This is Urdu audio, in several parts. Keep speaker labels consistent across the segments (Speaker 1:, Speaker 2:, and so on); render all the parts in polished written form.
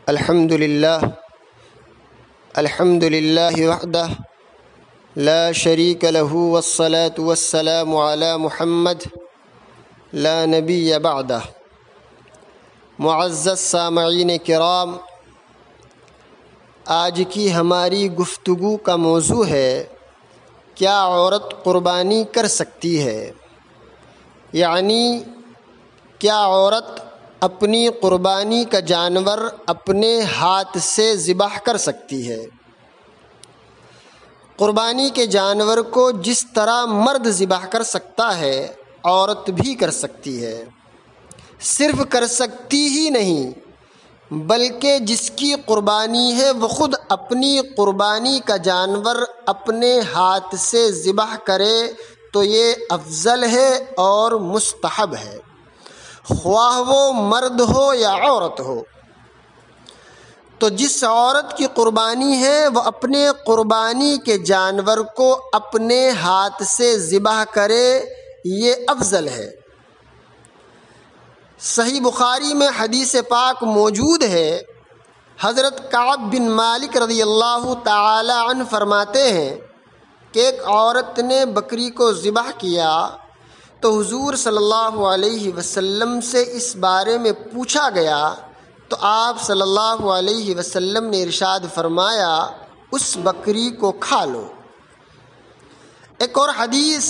Speaker 1: الحمد للہ وحدہ لا شریک لہ والصلاة والسلام علی محمد لا نبی بعدہ۔ معزز سامعین کرام، آج کی ہماری گفتگو کا موضوع ہے کیا عورت قربانی کر سکتی ہے؟ یعنی کیا عورت اپنی قربانی کا جانور اپنے ہاتھ سے ذبح کر سکتی ہے؟ قربانی کے جانور کو جس طرح مرد ذبح کر سکتا ہے عورت بھی کر سکتی ہے۔ صرف کر سکتی ہی نہیں بلکہ جس کی قربانی ہے وہ خود اپنی قربانی کا جانور اپنے ہاتھ سے ذبح کرے تو یہ افضل ہے اور مستحب ہے، خواہ وہ مرد ہو یا عورت ہو۔ تو جس عورت کی قربانی ہے وہ اپنے قربانی کے جانور کو اپنے ہاتھ سے ذبح کرے، یہ افضل ہے۔ صحیح بخاری میں حدیث پاک موجود ہے، حضرت کعب بن مالک رضی اللہ تعالی عنہ فرماتے ہیں کہ ایک عورت نے بکری کو ذبح کیا تو حضور صلی اللہ علیہ وسلم سے اس بارے میں پوچھا گیا تو آپ صلی اللہ علیہ وسلم نے ارشاد فرمایا اس بکری کو کھا لو۔ ایک اور حدیث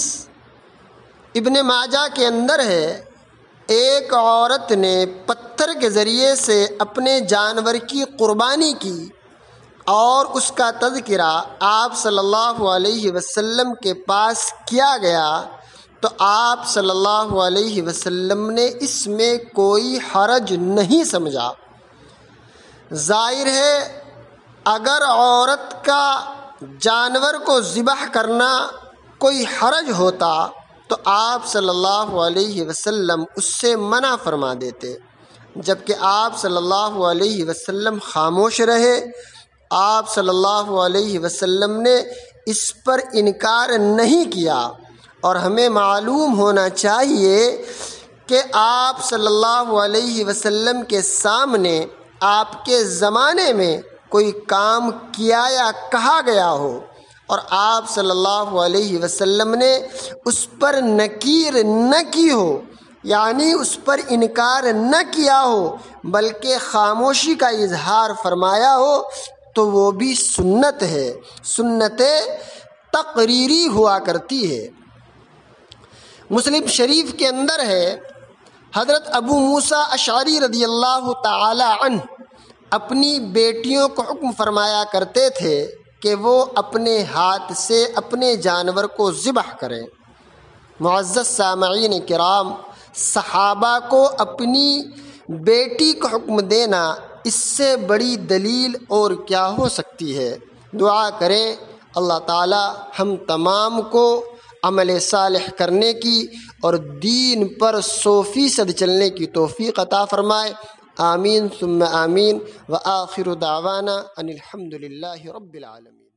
Speaker 1: ابن ماجہ کے اندر ہے، ایک عورت نے پتھر کے ذریعے سے اپنے جانور کی قربانی کی اور اس کا تذکرہ آپ صلی اللہ علیہ وسلم کے پاس کیا گیا تو آپ صلی اللہ علیہ وسلم نے اس میں کوئی حرج نہیں سمجھا۔ ظاہر ہے اگر عورت کا جانور کو ذبح کرنا کوئی حرج ہوتا تو آپ صلی اللہ علیہ وسلم اس سے منع فرما دیتے، جبکہ آپ صلی اللہ علیہ وسلم خاموش رہے۔ آپ صلی اللہ علیہ وسلم نے اس پر انکار نہیں کیا، اور ہمیں معلوم ہونا چاہیے کہ آپ صلی اللہ علیہ وسلم کے سامنے آپ کے زمانے میں کوئی کام کیا یا کہا گیا ہو اور آپ صلی اللہ علیہ وسلم نے اس پر نکیر نہ کی ہو، یعنی اس پر انکار نہ کیا ہو بلکہ خاموشی کا اظہار فرمایا ہو تو وہ بھی سنت ہے، سنت تقریری ہوا کرتی ہے۔ مسلم شریف کے اندر ہے، حضرت ابو موسیٰ اشعری رضی اللہ تعالی عنہ اپنی بیٹیوں کو حکم فرمایا کرتے تھے کہ وہ اپنے ہاتھ سے اپنے جانور کو ذبح کریں۔ معزز سامعین کرام، صحابہ کو اپنی بیٹی کو حکم دینا اس سے بڑی دلیل اور کیا ہو سکتی ہے؟ دعا کریں اللہ تعالی ہم تمام کو عمل صالح کرنے کی اور دین پر 100% چلنے کی توفیق عطا فرمائے۔ آمین ثم آمین، وآخر دعوانا ان الحمد للہ رب العالمین۔